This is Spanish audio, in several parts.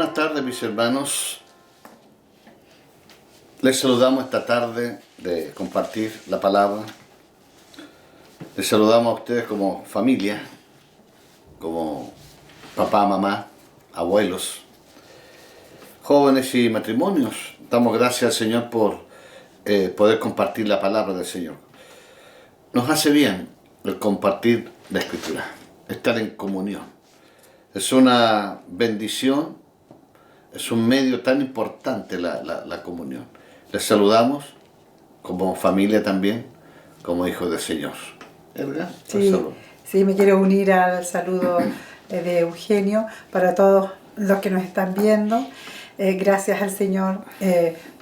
Buenas tardes, mis hermanos. Les saludamos esta tarde de compartir la palabra. Les saludamos a ustedes como familia, como papá, mamá, abuelos, jóvenes y matrimonios. Damos gracias al Señor por poder compartir la palabra del Señor. Nos hace bien el compartir la Escritura, estar en comunión. Es una bendición, es un medio tan importante la comunión. Les saludamos como familia también, como hijos del Señor. ¿Edgar? Sí, me quiero unir al saludo de Eugenio para todos los que nos están viendo. Gracias al Señor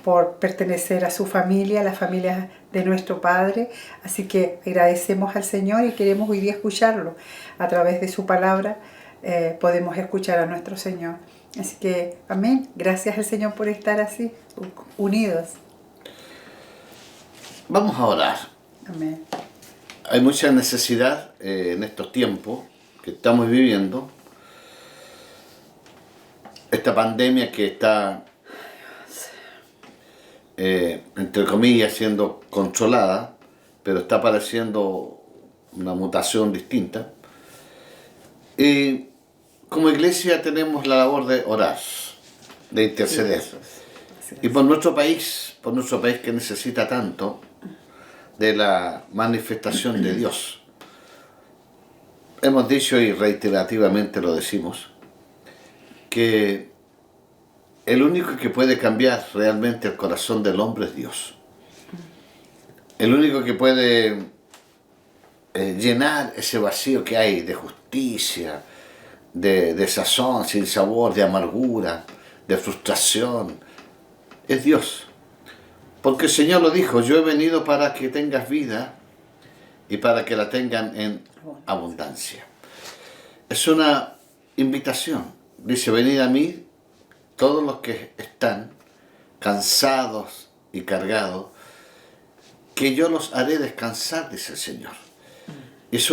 por pertenecer a su familia, la familia de nuestro Padre. Así que agradecemos al Señor y queremos hoy día escucharlo. A través de su palabra podemos escuchar a nuestro Señor. Así que, amén. Gracias al Señor por estar así, unidos. Vamos a orar. Amén. Hay mucha necesidad en estos tiempos que estamos viviendo. Esta pandemia que está, entre comillas, siendo controlada, pero está apareciendo una mutación distinta. Y como iglesia tenemos la labor de orar, de interceder. Y por nuestro país que necesita tanto de la manifestación de Dios. Hemos dicho y reiterativamente lo decimos, que el único que puede cambiar realmente el corazón del hombre es Dios. El único que puede llenar ese vacío que hay de justicia, de sazón, sin sabor, de amargura, de frustración, es Dios. Porque el Señor lo dijo, yo he venido para que tengas vida y para que la tengan en abundancia. Es una invitación. Dice, venid a mí todos los que están cansados y cargados, que yo los haré descansar, dice el Señor. Es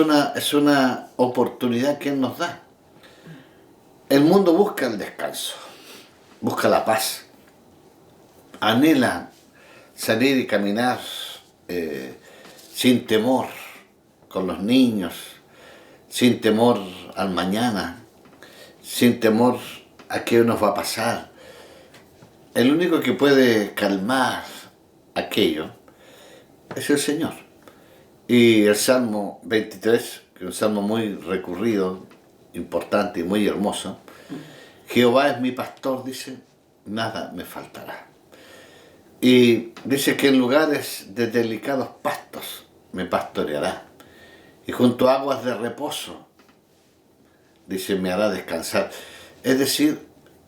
una oportunidad que Él nos da. El mundo busca el descanso, busca la paz, anhela salir y caminar sin temor con los niños, sin temor al mañana, sin temor a qué nos va a pasar. El único que puede calmar aquello es el Señor. Y el Salmo 23, que es un salmo muy recurrido, importante y muy hermoso, Jehová es mi pastor, dice, nada me faltará. Y dice que en lugares de delicados pastos me pastoreará. Y junto a aguas de reposo, dice, me hará descansar. Es decir,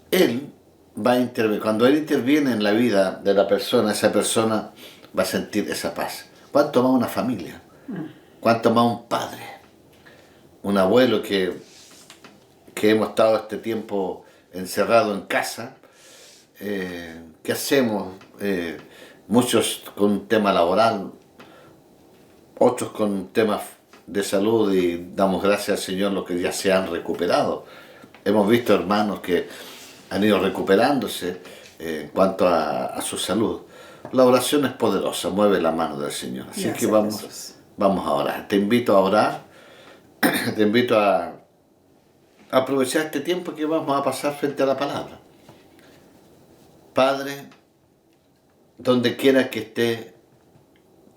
Él va a intervenir. Cuando Él interviene en la vida de la persona, esa persona va a sentir esa paz. ¿Cuánto más una familia? ¿Cuánto más un padre? Un abuelo que hemos estado este tiempo encerrado en casa. ¿Qué hacemos? Muchos con un tema laboral, otros con un tema de salud, y damos gracias al Señor los que ya se han recuperado. Hemos visto hermanos que han ido recuperándose en cuanto a su salud. La oración es poderosa, mueve la mano del Señor. Así que vamos a orar. Te invito a orar, te invito a aprovechar este tiempo que vamos a pasar frente a la palabra. Padre, donde quiera que esté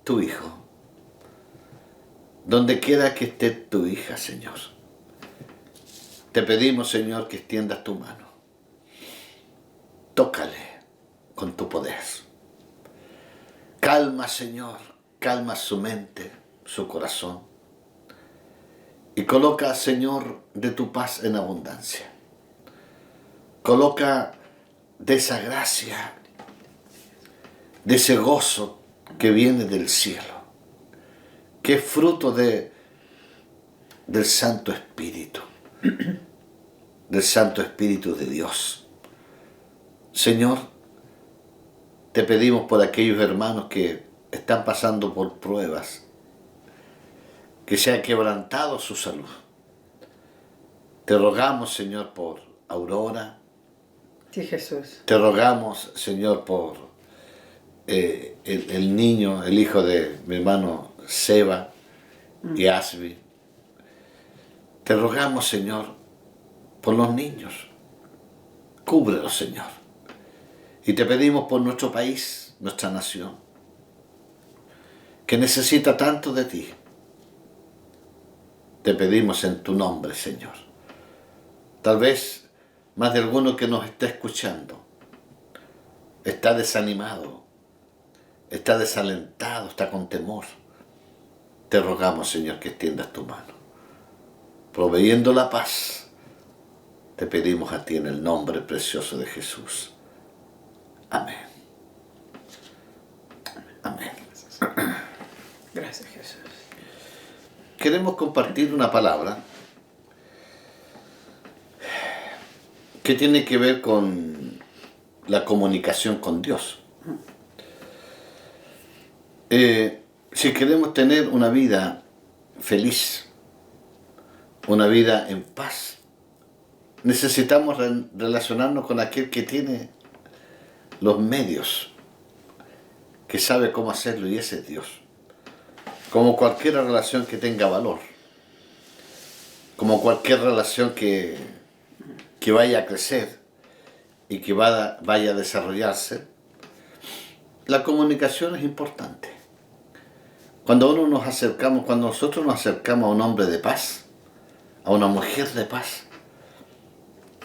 tu hijo, donde quiera que esté tu hija, Señor, te pedimos, Señor, que extiendas tu mano. Tócale con tu poder. Calma, Señor, calma su mente, su corazón. Y coloca, Señor, de tu paz en abundancia. Coloca de esa gracia, de ese gozo que viene del cielo, que es fruto del Santo Espíritu, del Santo Espíritu de Dios. Señor, te pedimos por aquellos hermanos que están pasando por pruebas, que se ha quebrantado su salud. Te rogamos, Señor, por Aurora, Sí, Jesús. Te rogamos, Señor, por el niño, el hijo de mi hermano Seba y Asby. Te rogamos, Señor, por los niños. Cúbrelos, Señor. Y te pedimos por nuestro país, nuestra nación, que necesita tanto de ti. Te pedimos en tu nombre, Señor. Tal vez más de alguno que nos está escuchando está desanimado, está desalentado, está con temor. Te rogamos, Señor, que extiendas tu mano. Proveyendo la paz, te pedimos a ti en el nombre precioso de Jesús. Amén. Amén. Gracias, Jesús. Queremos compartir una palabra que tiene que ver con la comunicación con Dios. Si queremos tener una vida feliz, una vida en paz, necesitamos relacionarnos con aquel que tiene los medios, que sabe cómo hacerlo, y ese es Dios. Como cualquier relación que tenga valor, como cualquier relación que vaya a crecer y que vaya a desarrollarse, la comunicación es importante. Cuando nosotros nos acercamos a un hombre de paz, a una mujer de paz,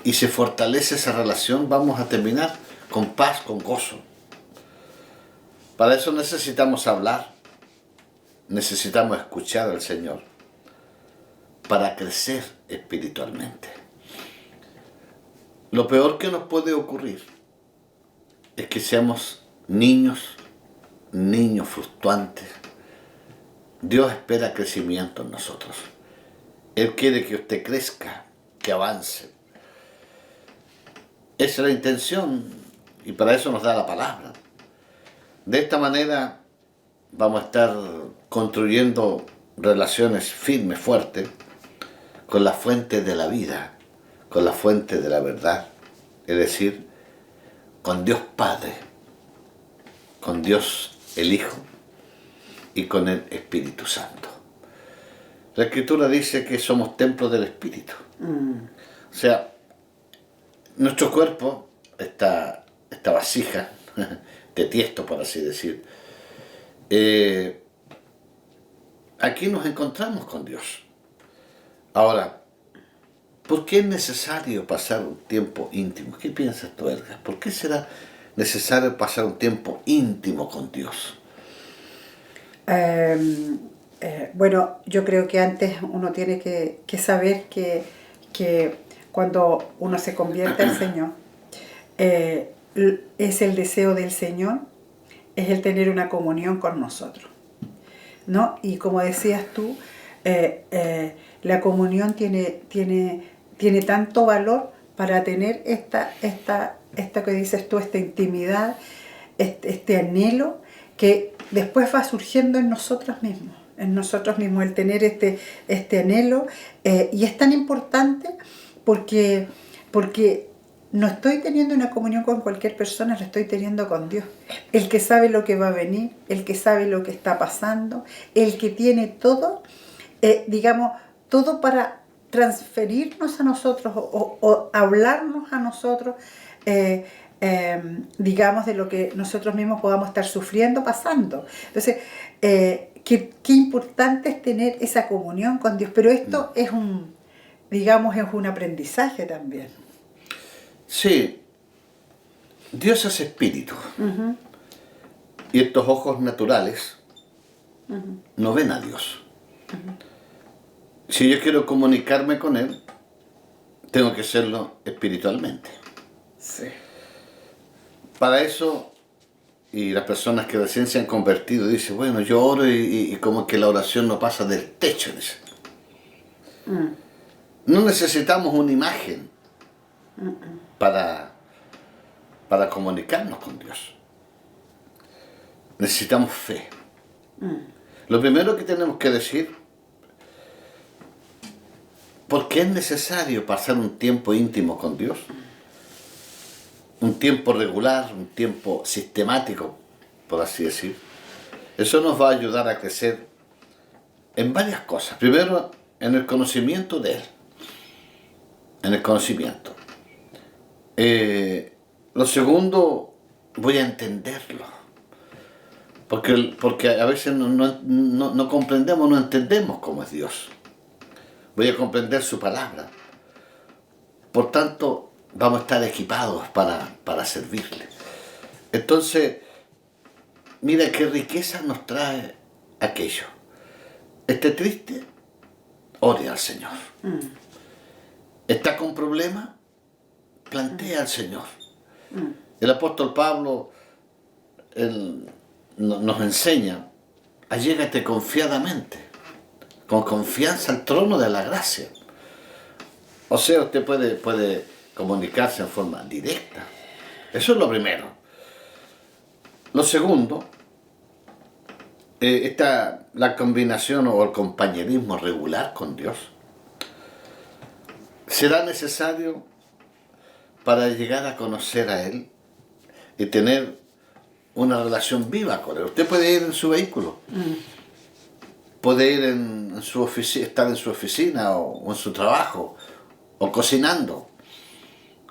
y se fortalece esa relación, vamos a terminar con paz, con gozo. Para eso necesitamos hablar, necesitamos escuchar al Señor, para crecer espiritualmente. Lo peor que nos puede ocurrir es que seamos niños fluctuantes. Dios espera crecimiento en nosotros. Él quiere que usted crezca, que avance. Esa es la intención, y para eso nos da la palabra. De esta manera vamos a estar construyendo relaciones firmes, fuertes, con la fuente de la vida, con la fuente de la verdad, es decir, con Dios Padre, con Dios el Hijo y con el Espíritu Santo. La Escritura dice que somos templos del Espíritu. O sea, nuestro cuerpo, esta vasija de tiesto, por así decir, aquí nos encontramos con Dios. Ahora, ¿por qué es necesario pasar un tiempo íntimo? ¿Qué piensas tú, Edgar? ¿Por qué será necesario pasar un tiempo íntimo con Dios? Bueno, yo creo que antes uno tiene que saber que cuando uno se convierte al Señor, es el deseo del Señor, es el tener una comunión con nosotros, ¿no? Y como decías tú, la comunión tiene tanto valor para tener esta que dices tú, esta intimidad, este anhelo que después va surgiendo en nosotros mismos, el tener este anhelo, y es tan importante porque no estoy teniendo una comunión con cualquier persona, la estoy teniendo con Dios, el que sabe lo que va a venir, el que sabe lo que está pasando, el que tiene todo, todo para transferirnos a nosotros o hablarnos a nosotros, de lo que nosotros mismos podamos estar sufriendo, pasando. Entonces, qué importante es tener esa comunión con Dios, pero esto es un aprendizaje también. Sí, Dios es espíritu. Uh-huh. Y estos ojos naturales no ven a Dios. Si yo quiero comunicarme con Él, tengo que hacerlo espiritualmente. Sí. Para eso, y las personas que recién se han convertido dicen, bueno, yo oro y como que la oración no pasa del techo. No necesitamos una imagen para comunicarnos con Dios. Necesitamos fe. Lo primero que tenemos que decir, ¿por qué es necesario pasar un tiempo íntimo con Dios? un tiempo regular, un tiempo sistemático, por así decir, eso nos va a ayudar a crecer en varias cosas. Primero, en el conocimiento de Él, en el conocimiento. Lo segundo, voy a entenderlo, porque a veces no comprendemos, no entendemos cómo es Dios. Voy a comprender su palabra. Por tanto, vamos a estar equipados para servirle. Entonces, mira qué riqueza nos trae aquello. Esté triste, ore al Señor. ¿Está con problemas? Plantea al Señor. El apóstol Pablo él nos enseña, allégate confiadamente, con confianza al trono de la gracia. O sea, usted puede comunicarse en forma directa. Eso es lo primero. Lo segundo, está la combinación o el compañerismo regular con Dios. Será necesario para llegar a conocer a Él y tener una relación viva con Él. Usted puede ir en su vehículo, puede ir en su oficina, estar en su oficina o en su trabajo, o cocinando.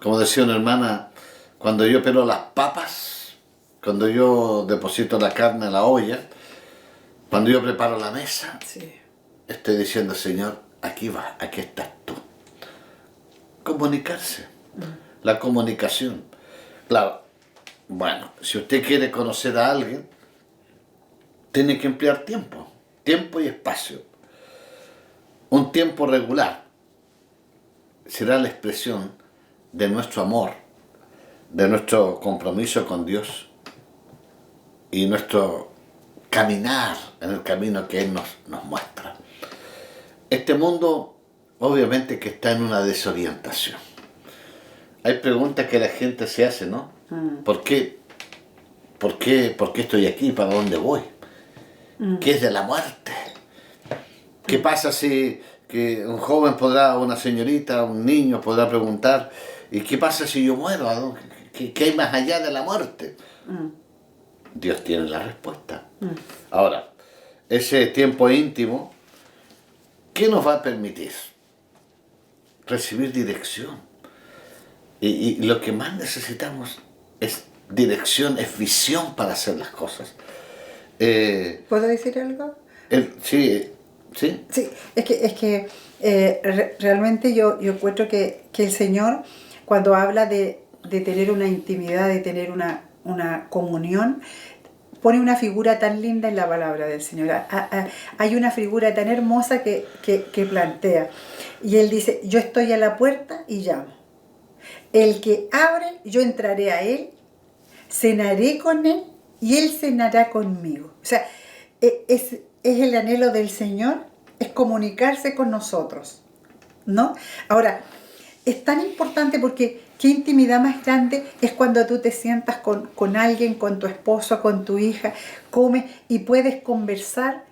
Como decía una hermana, cuando yo pelo las papas, cuando yo deposito la carne en la olla, cuando yo preparo la mesa, Sí. estoy diciendo, Señor, aquí vas, aquí estás tú. Comunicarse, la comunicación. Claro, bueno, si usted quiere conocer a alguien, tiene que emplear tiempo y espacio. Un tiempo regular será la expresión de nuestro amor, de nuestro compromiso con Dios y nuestro caminar en el camino que Él nos muestra. Este mundo obviamente que está en una desorientación. Hay preguntas que la gente se hace, ¿no? ¿Por qué estoy aquí? ¿Para dónde voy? ¿Qué es de la muerte? ¿Qué pasa si que un joven podrá, una señorita, un niño podrá preguntar, ¿y qué pasa si yo muero? ¿Qué hay más allá de la muerte? Dios tiene la respuesta. Ahora, ese tiempo íntimo, ¿qué nos va a permitir? Recibir dirección. Y lo que más necesitamos es dirección, es visión para hacer las cosas. ¿Puedo decir algo? Sí. Sí, es que realmente yo encuentro que el Señor, cuando habla de tener una intimidad, de tener una comunión, pone una figura tan linda en la palabra del Señor. Hay una figura tan hermosa que plantea. Y Él dice, yo estoy a la puerta y llamo. El que abre, yo entraré a Él, cenaré con Él y Él cenará conmigo. O sea, es el anhelo del Señor, es comunicarse con nosotros, ¿no? Ahora, es tan importante porque qué intimidad más grande es cuando tú te sientas con alguien, con tu esposo, con tu hija, comes y puedes conversar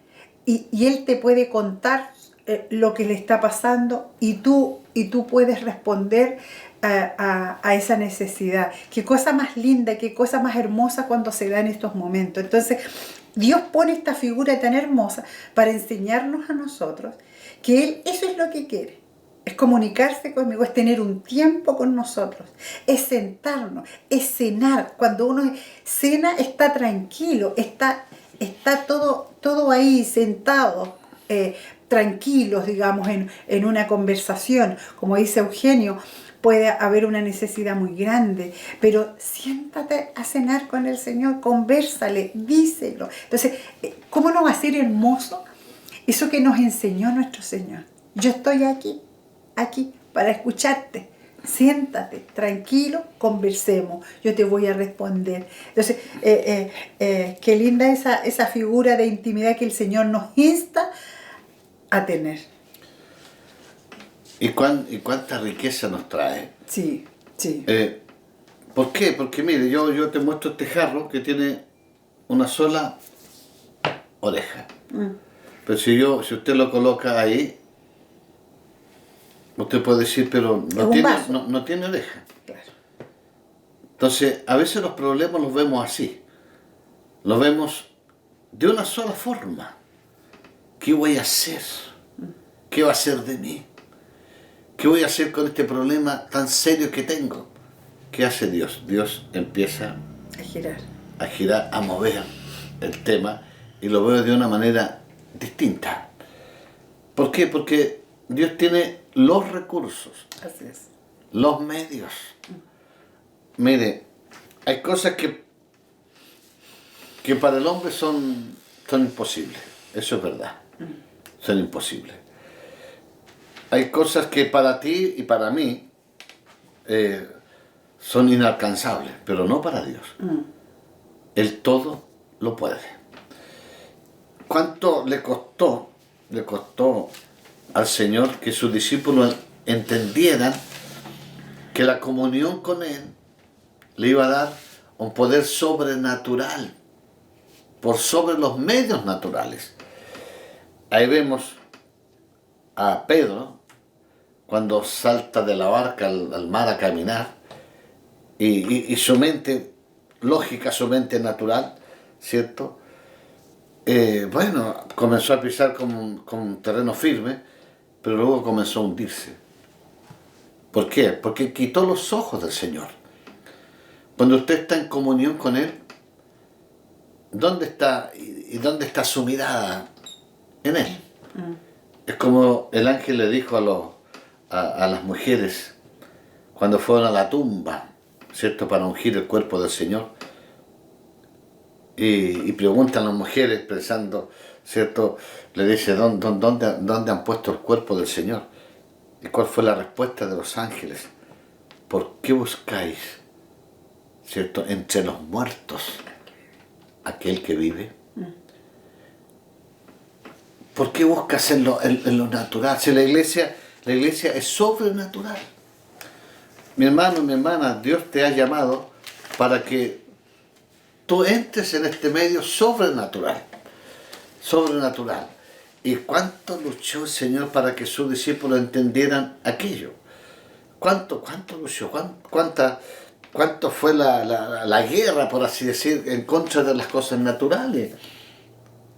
y él te puede contar lo que le está pasando y tú puedes responder a esa necesidad. Qué cosa más linda, qué cosa más hermosa cuando se da en estos momentos. Entonces, Dios pone esta figura tan hermosa para enseñarnos a nosotros que Él eso es lo que quiere. Es comunicarse conmigo, es tener un tiempo con nosotros, es sentarnos, es cenar. Cuando uno cena está tranquilo, está todo ahí sentado, tranquilos, digamos, en una conversación. Como dice Eugenio, puede haber una necesidad muy grande, pero siéntate a cenar con el Señor, convérsale, díselo. Entonces, ¿cómo no va a ser hermoso eso que nos enseñó nuestro Señor? Yo estoy aquí para escucharte. Siéntate, tranquilo, conversemos, yo te voy a responder. Entonces, qué linda esa figura de intimidad que el Señor nos insta a tener. ¿Y cuánta riqueza nos trae? Sí. ¿Por qué? Porque mire, yo te muestro este jarro que tiene una sola oreja. Pero si usted lo coloca ahí, usted puede decir, pero no tiene oreja. Claro. Entonces, a veces los problemas los vemos así. Los vemos de una sola forma. ¿Qué voy a hacer? ¿Qué va a hacer de mí? ¿Qué voy a hacer con este problema tan serio que tengo? ¿Qué hace Dios? Dios empieza a girar, a mover el tema y lo veo de una manera distinta. ¿Por qué? Porque Dios tiene los recursos, Así es. los medios. Mire, hay cosas que para el hombre son imposibles, eso es verdad, son imposibles. Hay cosas que para ti y para mí son inalcanzables, pero no para Dios. Él todo lo puede. ¿Cuánto le costó al Señor que sus discípulos entendieran que la comunión con Él le iba a dar un poder sobrenatural, por sobre los medios naturales? Ahí vemos a Pedro cuando salta de la barca al mar a caminar y su mente lógica, su mente natural, ¿cierto? Comenzó a pisar con un terreno firme, pero luego comenzó a hundirse. ¿Por qué? Porque quitó los ojos del Señor. Cuando usted está en comunión con Él, ¿dónde está su mirada? En Él. Es como el ángel le dijo a las mujeres cuando fueron a la tumba, ¿cierto?, para ungir el cuerpo del Señor. Y preguntan las mujeres pensando, ¿cierto? Le dice, ¿dónde han puesto el cuerpo del Señor? ¿Y cuál fue la respuesta de los ángeles? ¿Por qué buscáis, ¿cierto?, entre los muertos aquel que vive? ¿Por qué buscas en lo natural? Si la iglesia es sobrenatural. Mi hermano, mi hermana, Dios te ha llamado para que tú entres en este medio sobrenatural. Sobrenatural. ¿Y cuánto luchó el Señor para que sus discípulos entendieran aquello? ¿Cuánto luchó? ¿Cuánto fue la guerra, por así decir, en contra de las cosas naturales?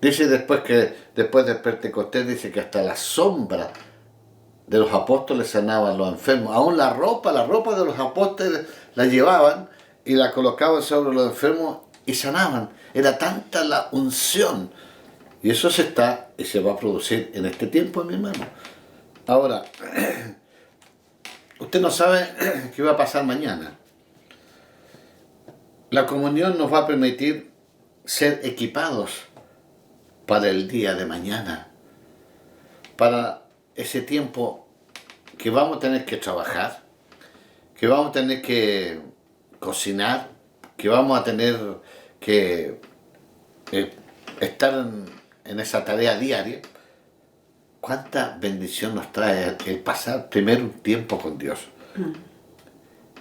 Dice después del Pentecostés, dice que hasta la sombra de los apóstoles sanaban los enfermos. Aún la ropa de los apóstoles la llevaban y la colocaban sobre los enfermos y sanaban. Era tanta la unción. Y eso se va a producir en este tiempo, mi hermano. Ahora, usted no sabe qué va a pasar mañana. La comunión nos va a permitir ser equipados para el día de mañana, para ese tiempo que vamos a tener que trabajar, que vamos a tener que cocinar, que vamos a tener que estar en esa tarea diaria. ¿Cuánta bendición nos trae el pasar primero un tiempo con Dios?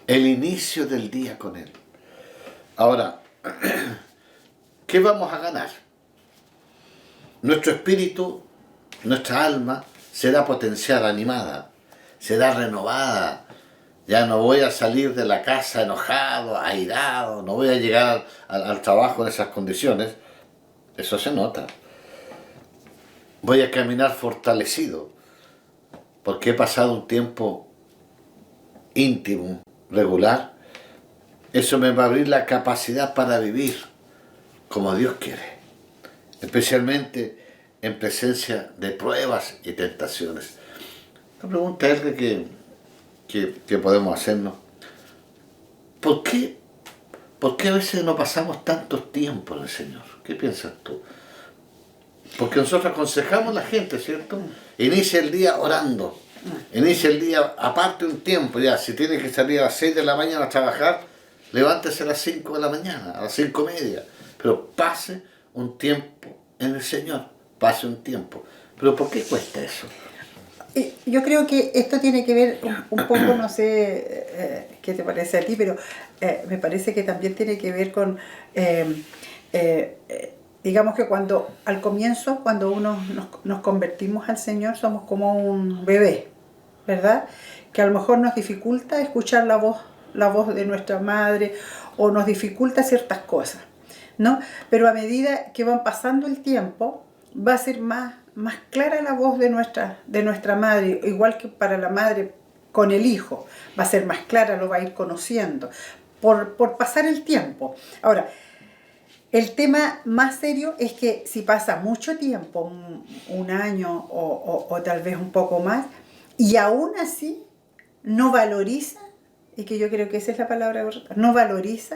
El inicio del día con Él. Ahora, ¿qué vamos a ganar? Nuestro espíritu, nuestra alma será potenciada, animada, será renovada. Ya no voy a salir de la casa enojado, airado, no voy a llegar al trabajo en esas condiciones. Eso se nota. Voy a caminar fortalecido, porque he pasado un tiempo íntimo, regular. Eso me va a abrir la capacidad para vivir como Dios quiere, especialmente en presencia de pruebas y tentaciones. La pregunta es que podemos hacernos: ¿por qué a veces no pasamos tanto tiempo en el Señor? ¿Qué piensas tú? Porque nosotros aconsejamos a la gente, ¿cierto? Inicia el día orando, inicia el día, aparte un tiempo ya, si tiene que salir a las 6 de la mañana a trabajar, levántese a las 5 de la mañana, a las 5:30, pero pase un tiempo en el Señor, pase un tiempo. ¿Pero por qué cuesta eso? Yo creo que esto tiene que ver un poco, no sé qué te parece a ti, pero me parece que también tiene que ver con, digamos que al comienzo, cuando nos convertimos al Señor, somos como un bebé, ¿verdad? Que a lo mejor nos dificulta escuchar la voz la voz de nuestra madre o nos dificulta ciertas cosas, ¿no? Pero a medida que van pasando el tiempo, va a ser más clara la voz de nuestra madre, igual que para la madre con el hijo, va a ser más clara, lo va a ir conociendo, por pasar el tiempo. Ahora, el tema más serio es que si pasa mucho tiempo, un año o tal vez un poco más, y aún así no valoriza, y que yo creo que esa es la palabra correcta, no valoriza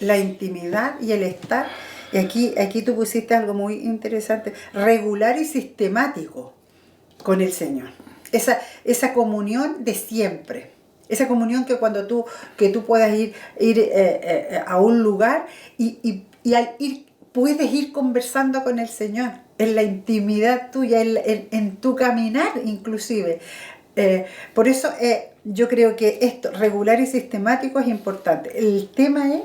la intimidad y el estar. Y aquí tú pusiste algo muy interesante, regular y sistemático con el Señor. Esa comunión de siempre. Esa comunión que cuando tú puedas ir a un lugar y al ir puedes ir conversando con el Señor en la intimidad tuya, en tu caminar inclusive. Por eso yo creo que esto, regular y sistemático, es importante. El tema es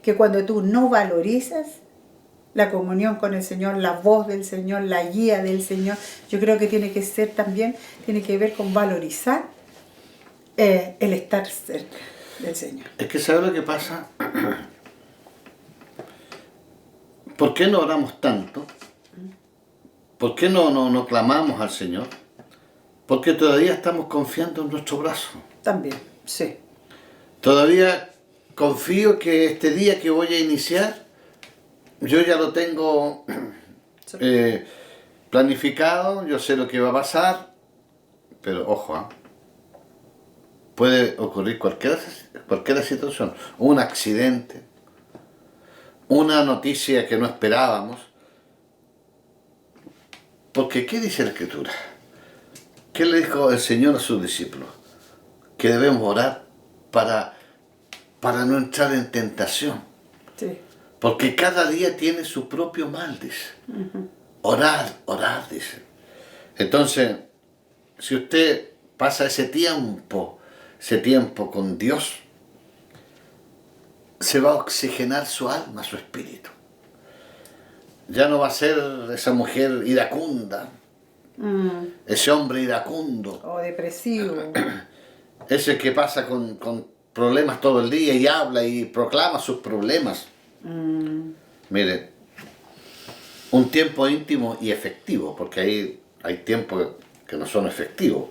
que cuando tú no valorizas la comunión con el Señor, la voz del Señor, la guía del Señor, yo creo que tiene que ver con valorizar el estar cerca del Señor. Es que ¿sabe lo que pasa? ¿Por qué no oramos tanto? ¿Por qué no clamamos al Señor? Porque todavía estamos confiando en nuestro brazo. También, sí. Todavía confío que este día que voy a iniciar, yo ya lo tengo planificado, yo sé lo que va a pasar, pero ojo, puede ocurrir cualquier situación, un accidente, una noticia que no esperábamos. Porque ¿qué dice la Escritura? ¿Qué le dijo el Señor a sus discípulos? Que debemos orar para no entrar en tentación. Sí. Porque cada día tiene su propio mal, dice. Uh-huh. Orar, dice. Entonces, si usted pasa ese tiempo con Dios, se va a oxigenar su alma, su espíritu. Ya no va a ser esa mujer iracunda, ese hombre iracundo. O depresivo. Ese que pasa con problemas todo el día y habla y proclama sus problemas. Mire, un tiempo íntimo y efectivo, porque ahí hay tiempos que no son efectivos.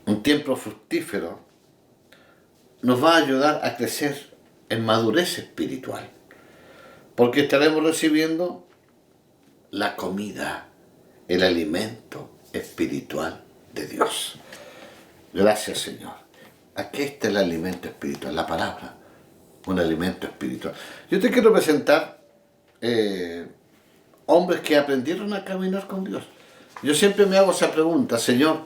Un tiempo fructífero nos va a ayudar a crecer en madurez espiritual, porque estaremos recibiendo la comida, el alimento espiritual de Dios. Gracias, Señor. Aquí está el alimento espiritual, la palabra, un alimento espiritual. Yo te quiero presentar hombres que aprendieron a caminar con Dios. Yo siempre me hago esa pregunta: Señor,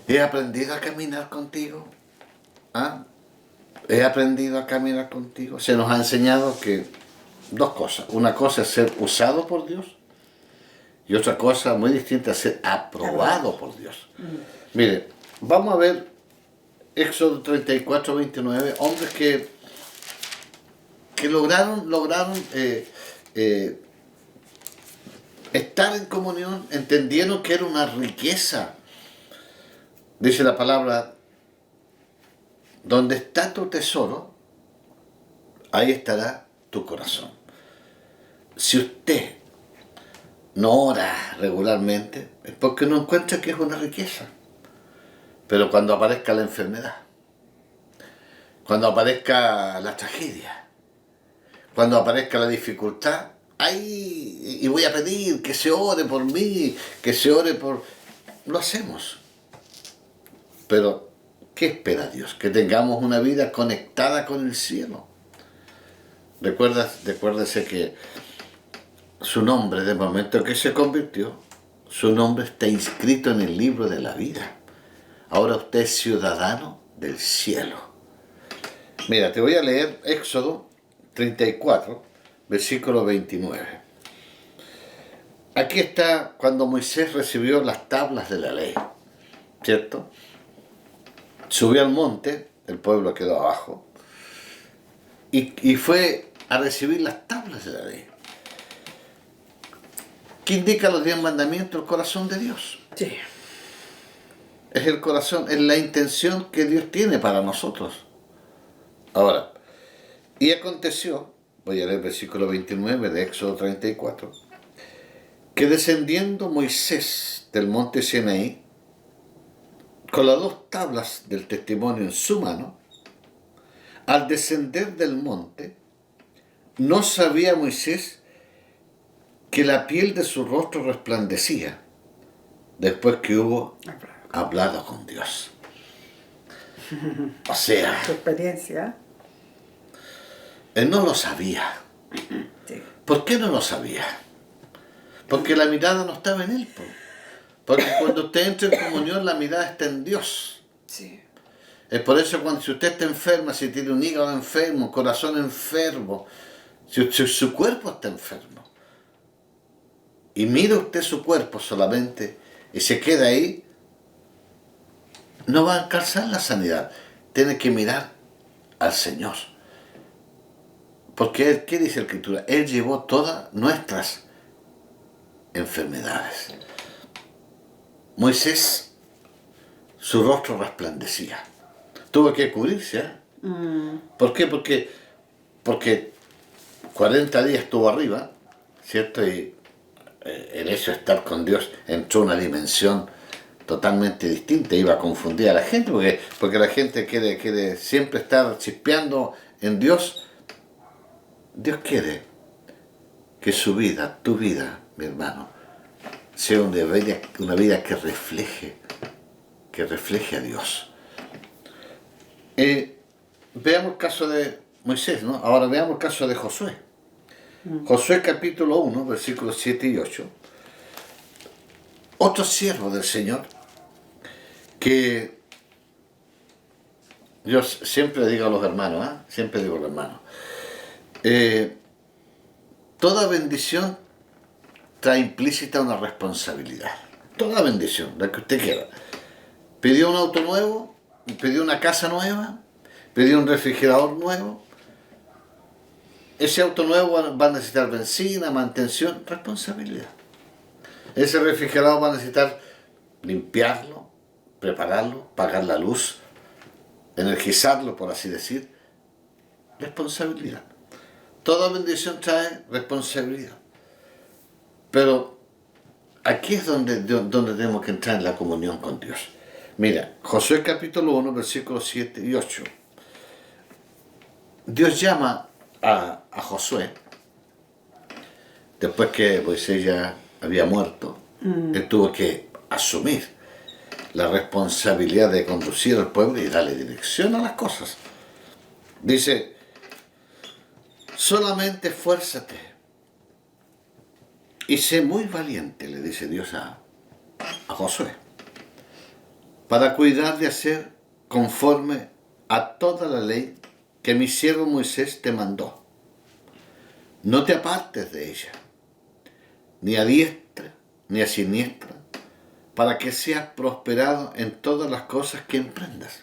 ¿he aprendido a caminar contigo? ¿Ah? ¿He aprendido a caminar contigo? Se nos ha enseñado que dos cosas. Una cosa es ser usado por Dios y otra cosa muy distinta es ser aprobado por Dios. Mire, vamos a ver Éxodo 34, 29, hombres que lograron estar en comunión, entendieron que era una riqueza. Dice la palabra: donde está tu tesoro, ahí estará tu corazón. Si usted no ora regularmente, es porque no encuentra que es una riqueza. Pero cuando aparezca la enfermedad, cuando aparezca la tragedia, cuando aparezca la dificultad, ahí, y voy a pedir que se ore por mí, que se ore por... Lo hacemos. Pero, ¿qué espera Dios? Que tengamos una vida conectada con el cielo. Recuérdese que su nombre, del momento que se convirtió, su nombre está inscrito en el libro de la vida. Ahora usted es ciudadano del cielo. Mira, te voy a leer Éxodo 34, versículo 29. Aquí está cuando Moisés recibió las tablas de la ley, ¿cierto? Subió al monte, el pueblo quedó abajo, y fue a recibir las tablas de la ley. ¿Qué indica los 10 mandamientos? El corazón de Dios. Sí. es el corazón, es la intención que Dios tiene para nosotros. Ahora, y aconteció, voy a leer el versículo 29 de Éxodo 34, que descendiendo Moisés del monte Sinaí, con las dos tablas del testimonio en su mano, al descender del monte, no sabía Moisés que la piel de su rostro resplandecía después que hubo hablado con Dios. O sea, Tu experiencia. él no lo sabía. Sí. ¿Por qué no lo sabía? Porque la mirada no estaba en él. Porque cuando usted entra en comunión, la mirada está en Dios. Sí. Es por eso cuando si usted está enferma, si tiene un hígado enfermo, corazón enfermo, si su cuerpo está enfermo, y mira usted su cuerpo solamente y se queda ahí, no va a alcanzar la sanidad. Tiene que mirar al Señor. Porque Él, ¿qué dice la Escritura? Él llevó todas nuestras enfermedades. Moisés, su rostro resplandecía. Tuvo que cubrirse. ¿Por qué? Porque 40 días estuvo arriba, ¿cierto? Y el hecho de estar con Dios entró en una dimensión totalmente distinta. Iba a confundir a la gente, porque la gente quiere siempre estar chispeando en Dios. Dios quiere que su vida, tu vida, mi hermano, sea una vida que refleje a Dios. Veamos el caso de Moisés, ¿no? Ahora veamos el caso de Josué. Josué capítulo 1, versículos 7 y 8. Otro siervo del Señor que yo siempre digo a los hermanos, siempre digo a los hermanos, toda bendición trae implícita una responsabilidad. Toda bendición, la que usted quiera. Pidió un auto nuevo, pidió una casa nueva, pidió un refrigerador nuevo. Ese auto nuevo va a necesitar benzina, mantención, responsabilidad. Ese refrigerador va a necesitar limpiarlo, prepararlo, pagar la luz, energizarlo, por así decir. Responsabilidad. Toda bendición trae responsabilidad. Pero aquí es donde tenemos que entrar en la comunión con Dios. Mira, Josué capítulo 1, versículos 7 y 8. Dios llama a Josué, después que Moisés ya había muerto, él tuvo que asumir la responsabilidad de conducir al pueblo y darle dirección a las cosas. Dice, solamente esfuérzate y sé muy valiente, le dice Dios a Josué, para cuidar de hacer conforme a toda la ley que mi siervo Moisés te mandó. No te apartes de ella, ni a diestra ni a siniestra, para que seas prosperado en todas las cosas que emprendas.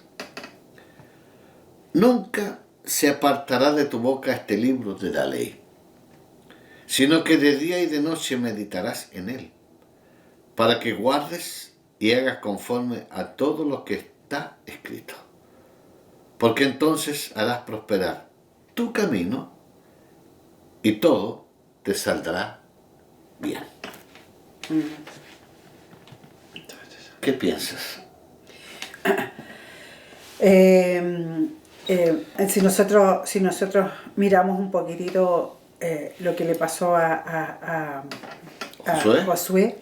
Nunca se apartará de tu boca este libro de la ley, sino que de día y de noche meditarás en él, para que guardes y hagas conforme a todo lo que está escrito. Porque entonces harás prosperar tu camino y todo te saldrá bien. ¿Qué piensas? Si nosotros miramos un poquitito lo que le pasó a Josué,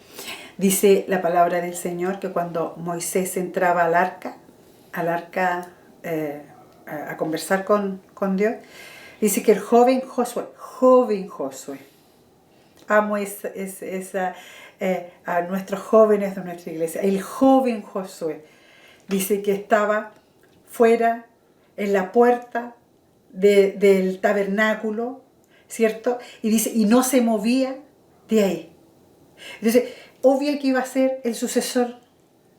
dice la palabra del Señor que cuando Moisés entraba al arca a conversar con Dios, dice que el joven Josué, amo a nuestros jóvenes de nuestra iglesia, el joven Josué, dice que estaba fuera, en la puerta del tabernáculo, ¿cierto? Y dice, y no se movía de ahí. Entonces, obvio que iba a ser el sucesor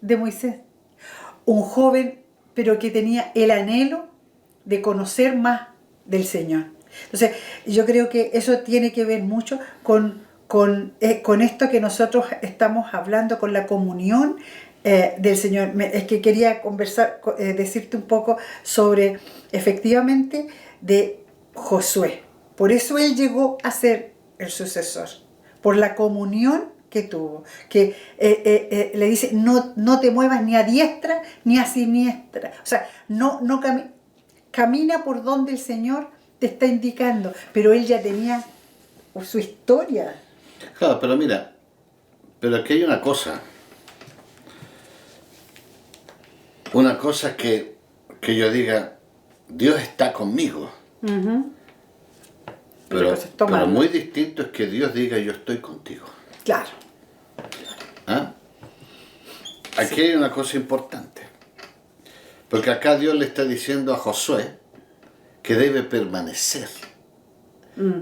de Moisés. Un joven, pero que tenía el anhelo de conocer más del Señor. Entonces, yo creo que eso tiene que ver mucho con esto que nosotros estamos hablando, con la comunión del Señor. Es que quería conversar, decirte un poco sobre, efectivamente, de Josué. Por eso él llegó a ser el sucesor, por la comunión que tuvo, que le dice, no te muevas ni a diestra ni a siniestra, o sea, camina por donde el Señor te está indicando, pero él ya tenía su historia. Claro, pero mira, pero aquí hay una cosa que yo diga, Dios está conmigo. Uh-huh. Pero muy distinto es que Dios diga, yo estoy contigo. Claro. ¿Ah? Aquí hay una cosa importante. Porque acá Dios le está diciendo a Josué que debe permanecer.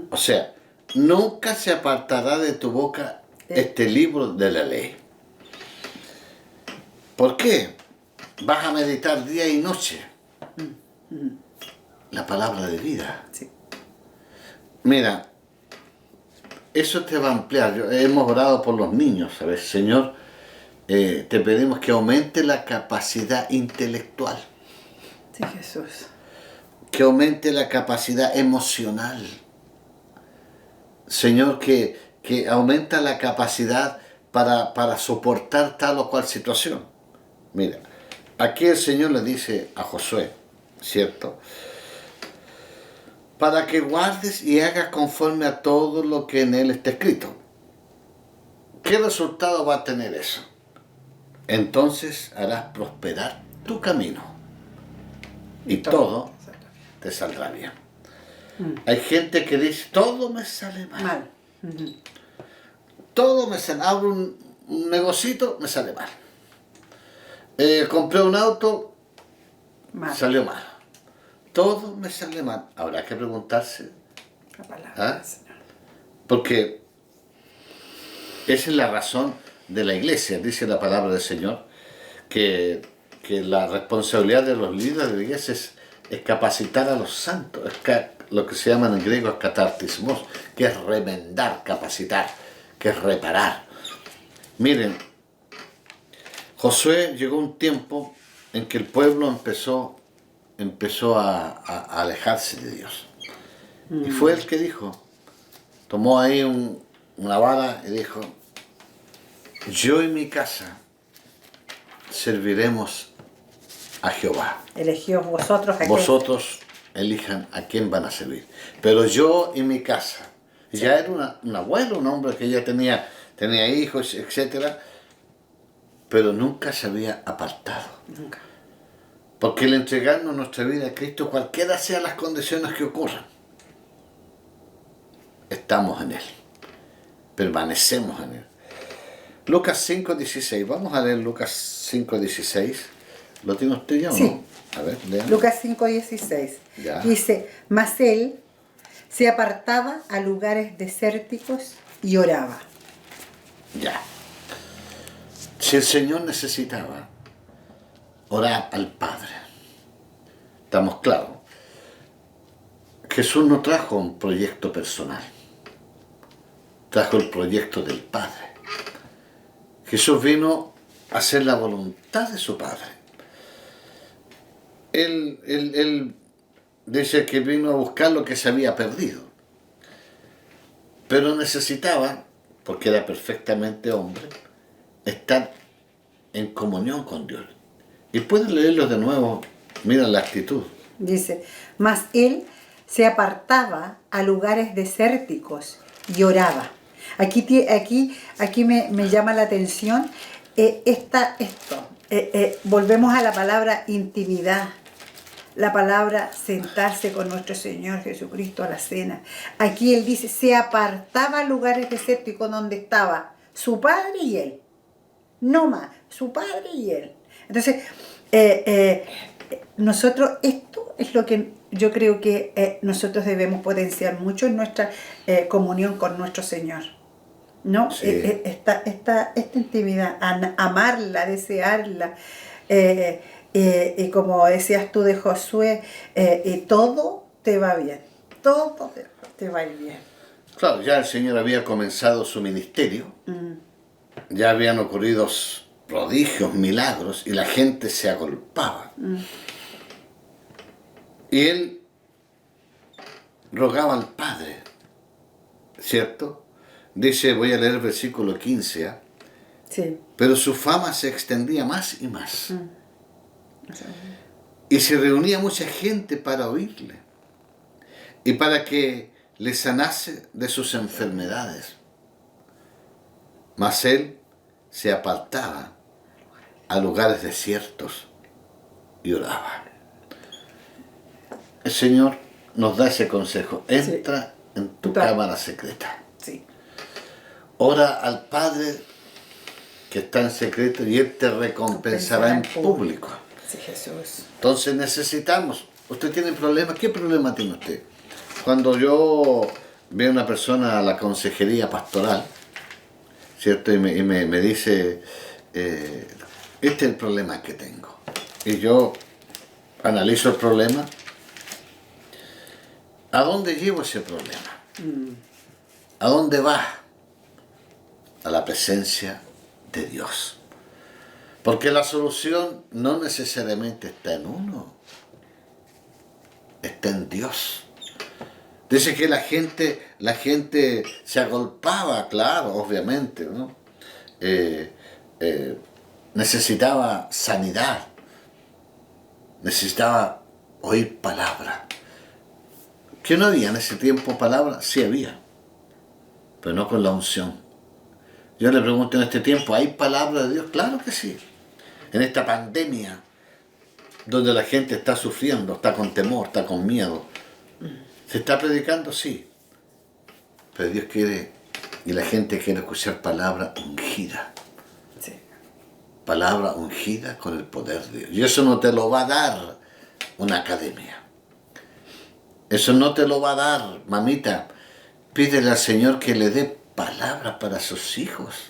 O sea, nunca se apartará de tu boca este libro de la ley. ¿Por qué? Vas a meditar día y noche la palabra de vida. Sí. Mira, eso te va a ampliar. Hemos orado por los niños, ¿sabes? Señor, te pedimos que aumente la capacidad intelectual. Sí, Jesús. Que aumente la capacidad emocional. Señor, que aumenta la capacidad para soportar tal o cual situación. Mira, aquí el Señor le dice a Josué, ¿cierto? Para que guardes y hagas conforme a todo lo que en él está escrito. ¿Qué resultado va a tener eso? Entonces harás prosperar tu camino y todo te saldrá bien. Hay gente que dice, todo me sale mal. Uh-huh. Todo me sale mal. Abro un negocito, me sale mal. Compré un auto, salió mal. Todo me sale mal. Habrá que preguntarse. La palabra del Señor. Porque esa es la razón de la iglesia. Dice la palabra del Señor que la responsabilidad de los líderes de la iglesia es capacitar a los santos. Lo que se llama en griego es catartismos, que es remendar, capacitar, que es reparar. Miren, Josué llegó un tiempo en que el pueblo empezó a alejarse de Dios. Y fue el que dijo, tomó ahí una vara y dijo, yo y mi casa serviremos a Jehová. Elegió vosotros a Vosotros elijan a quién van a servir. Pero yo y mi casa. Sí. Ya era un abuelo, un hombre que ya tenía hijos, etc. Pero nunca se había apartado. Nunca. Porque el entregarnos nuestra vida a Cristo, cualquiera sean las condiciones que ocurran, estamos en Él. Permanecemos en Él. Lucas 5:16. Vamos a leer Lucas 5:16. ¿Lo tiene usted ya o sí. no? A ver, lean. Lucas 5:16. Dice, mas él se apartaba a lugares desérticos y oraba. Ya. Si el Señor necesitaba orar al Padre, estamos claros. Jesús no trajo un proyecto personal, trajo el proyecto del Padre. Jesús vino a hacer la voluntad de su Padre. Él dice que vino a buscar lo que se había perdido, pero necesitaba, porque era perfectamente hombre, estar en comunión con Dios. Y pueden leerlo de nuevo, mira la actitud. Dice, mas él se apartaba a lugares desérticos y oraba. Aquí me llama la atención volvemos a la palabra intimidad, la palabra sentarse con nuestro Señor Jesucristo a la cena. Aquí él dice, se apartaba a lugares desérticos donde estaba su padre y él. No más, su padre y él. Entonces, nosotros, esto es lo que yo creo que nosotros debemos potenciar mucho en nuestra comunión con nuestro Señor. ¿No? Sí. Esta intimidad, amarla, desearla. Y como decías tú de Josué, todo te va bien, todo te va a ir bien. Claro, ya el Señor había comenzado su ministerio, ya habían ocurrido prodigios, milagros, y la gente se agolpaba. Y él rogaba al Padre, ¿cierto? Dice, voy a leer el versículo 15, ¿eh? Sí. Pero su fama se extendía más y más. Y se reunía mucha gente para oírle y para que le sanase de sus enfermedades. Mas él se apartaba a lugares desiertos y oraba. El Señor nos da ese consejo. Entra en tu cámara secreta. Sí. Ora al Padre que está en secreto y Él te recompensará en público. Sí, Jesús. Entonces necesitamos. ¿Usted tiene problemas? ¿Qué problema tiene usted? Cuando yo veo a una persona a la consejería pastoral, ¿cierto? Y me dice, este es el problema que tengo. Y yo analizo el problema. ¿A dónde llevo ese problema? ¿A dónde va? A la presencia de Dios. Porque la solución no necesariamente está en uno, está en Dios. Dice que la gente se agolpaba, claro, obviamente, ¿no? Necesitaba sanidad, necesitaba oír palabra. ¿Que no había en ese tiempo palabra? Sí había, pero no con la unción. Yo le pregunto en este tiempo, ¿hay palabra de Dios? Claro que sí. En esta pandemia, donde la gente está sufriendo, está con temor, está con miedo, ¿se está predicando? Sí. Pero Dios quiere, y la gente quiere escuchar palabra ungida. Sí. Palabra ungida con el poder de Dios. Y eso no te lo va a dar una academia. Eso no te lo va a dar, mamita. Pídele al Señor que le dé palabras para sus hijos.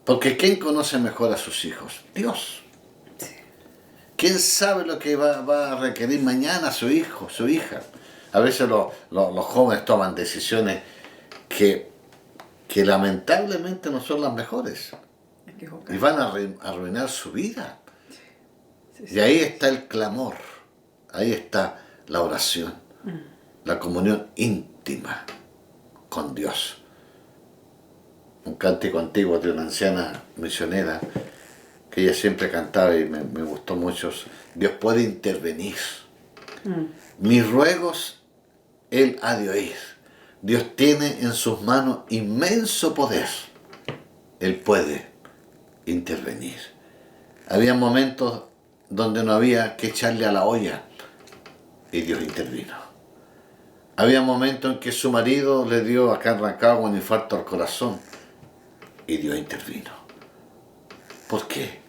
Porque ¿quién conoce mejor a sus hijos? Dios. Sí. ¿Quién sabe lo que va a requerir mañana su hijo, su hija? A veces los jóvenes toman decisiones que lamentablemente no son las mejores. Y van a arruinar su vida. Y ahí está el clamor. Ahí está la oración. La comunión íntima con Dios. Un cántico antiguo de una anciana misionera que ella siempre cantaba y me gustó mucho. Dios puede intervenir. Mis ruegos Él ha de oír. Dios tiene en sus manos inmenso poder. Él puede intervenir. Había momentos donde no había que echarle a la olla y Dios intervino. Había momentos en que su marido le dio acá en Rancagua un infarto al corazón y Dios intervino. ¿Por qué?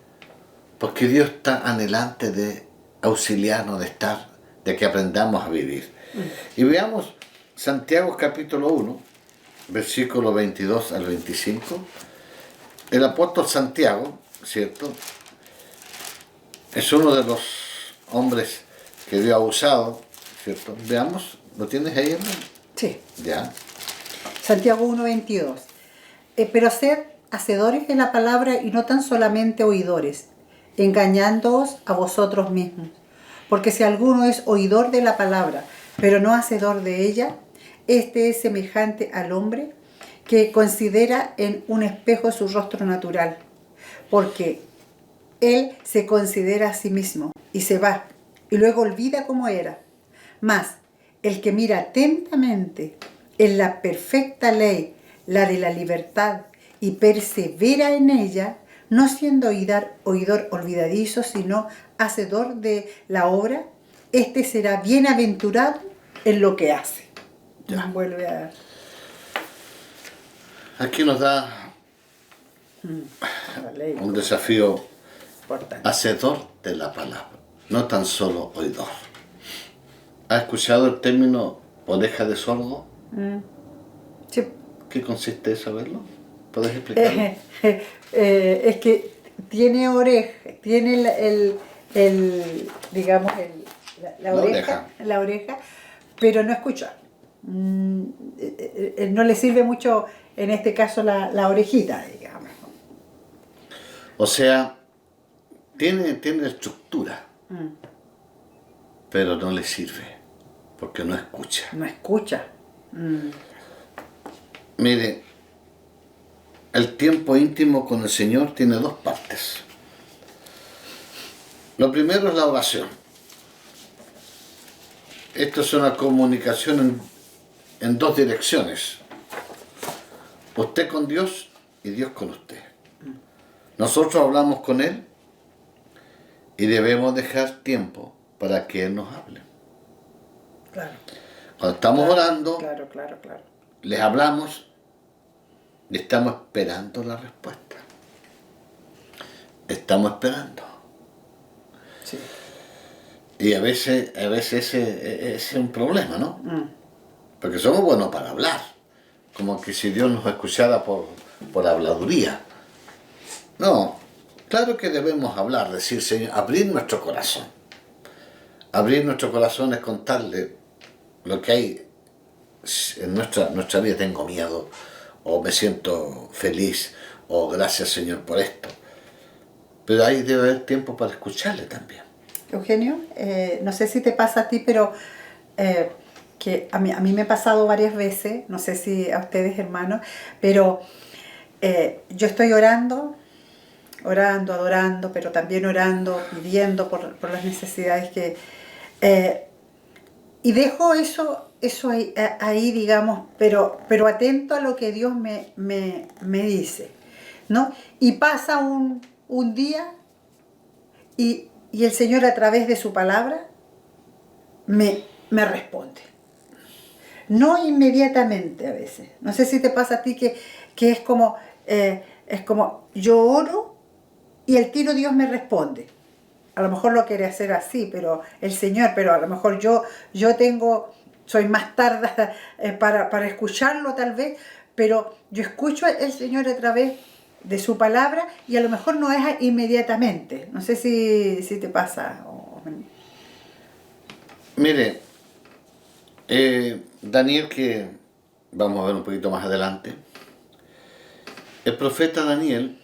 Porque Dios está anhelante de auxiliarnos, de que aprendamos a vivir. Y veamos Santiago capítulo 1, versículo 22 al 25. El apóstol Santiago, ¿cierto? Es uno de los hombres que Dios ha usado, ¿cierto? Veamos, ¿lo tienes ahí, hermano? Sí. Ya. Santiago 1:22. Pero sed hacedores de la palabra y no tan solamente oidores, engañándoos a vosotros mismos. Porque si alguno es oidor de la palabra, pero no hacedor de ella, este es semejante al hombre que considera en un espejo su rostro natural, porque él se considera a sí mismo y se va, y luego olvida cómo era. Mas el que mira atentamente en la perfecta ley, la de la libertad, y persevera en ella, no siendo oidor olvidadizo, sino hacedor de la obra, este será bienaventurado en lo que hace. Ya. Vuelve a... Aquí nos da la ley. un desafío Importante. hacedor de la palabra, no tan solo oidor. ¿Has escuchado el término oreja de sordo? Sí. ¿Qué consiste eso, verlo? ¿Puedes explicarlo? Es que tiene oreja, tiene digamos, la oreja, pero no escucha. No le sirve mucho, en este caso, la orejita, digamos. O sea, tiene estructura, Mm. pero no le sirve, porque no escucha. No escucha. Mm. Mire, el tiempo íntimo con el Señor tiene dos partes. Lo primero es la oración. Esto es una comunicación en dos direcciones. Usted con Dios y Dios con usted. Nosotros hablamos con Él y debemos dejar tiempo para que Él nos hable. Claro. Cuando estamos Claro, orando, Claro, claro, claro. les hablamos y estamos esperando la respuesta. Estamos esperando. Sí. Y a veces ese es un problema, ¿no? Mm. Porque somos buenos para hablar. Como que si Dios nos escuchara por habladuría. No, claro que debemos hablar, decir, Señor, abrir nuestro corazón. Abrir nuestro corazón es contarle lo que hay en nuestra vida. Tengo miedo, o me siento feliz, o gracias Señor por esto. Pero ahí debe haber tiempo para escucharle también. Eugenio, no sé si te pasa a ti, pero que a mí me ha pasado varias veces, no sé si a ustedes hermanos, pero yo estoy orando, adorando, pero también orando, pidiendo por las necesidades que... y dejo eso ahí, digamos, pero atento a lo que Dios me dice, ¿no? Y pasa un día y el Señor a través de su palabra me responde. No inmediatamente a veces. No sé si te pasa a ti que es como yo oro y el tiro Dios me responde. A lo mejor lo quiere hacer así, pero el Señor, pero a lo mejor yo soy más tarda para escucharlo tal vez, pero yo escucho al Señor a través de su palabra y a lo mejor no es inmediatamente. No sé si te pasa. Mire, Daniel, que vamos a ver un poquito más adelante, el profeta Daniel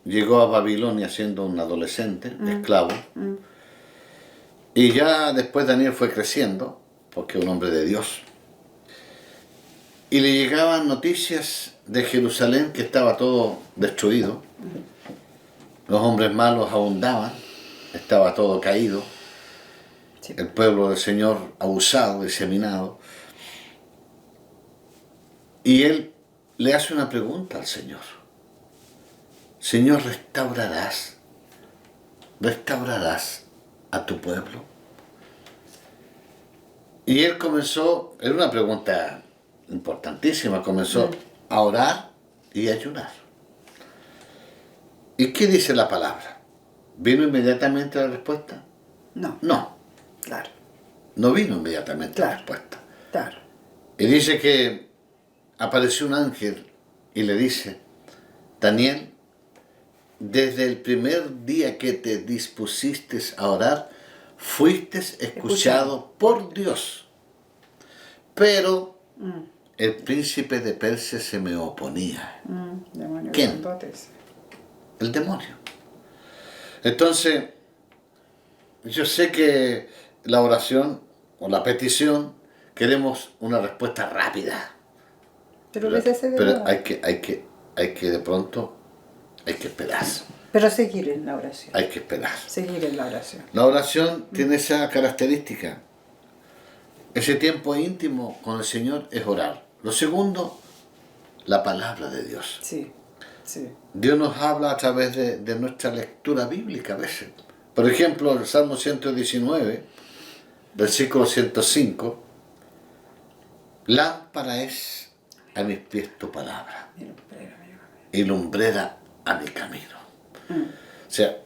llegó a Babilonia siendo un adolescente, esclavo, y ya después Daniel fue creciendo, porque es un hombre de Dios, y le llegaban noticias de Jerusalén que estaba todo destruido, los hombres malos abundaban, estaba todo caído, Sí. el pueblo del Señor abusado, diseminado, y él le hace una pregunta al Señor. Señor, ¿restaurarás a tu pueblo? Y él comenzó, era una pregunta importantísima, comenzó a orar y a ayunar. ¿Y qué dice la palabra? ¿Vino inmediatamente la respuesta? No, No, claro, no vino inmediatamente la respuesta. claro. Y dice que apareció un ángel y le dice, Daniel, desde el primer día que te dispusiste a orar, fuiste escuchado por Dios. Pero el príncipe de Persia se me oponía. Demonio. ¿Quién? Grandotes. El demonio. Entonces, yo sé que la oración o la petición queremos una respuesta rápida. Pero a veces se Pero demora. hay que de pronto, hay que esperar. Pero seguir en la oración. Hay que esperar. Seguir en la oración. La oración tiene esa característica. Ese tiempo íntimo con el Señor es orar. Lo segundo, la palabra de Dios. Sí, sí. Dios nos habla a través de nuestra lectura bíblica a veces. Por ejemplo, el Salmo 119, versículo 105, lámpara es a mis pies tu palabra y lumbrera a mi camino. O sea,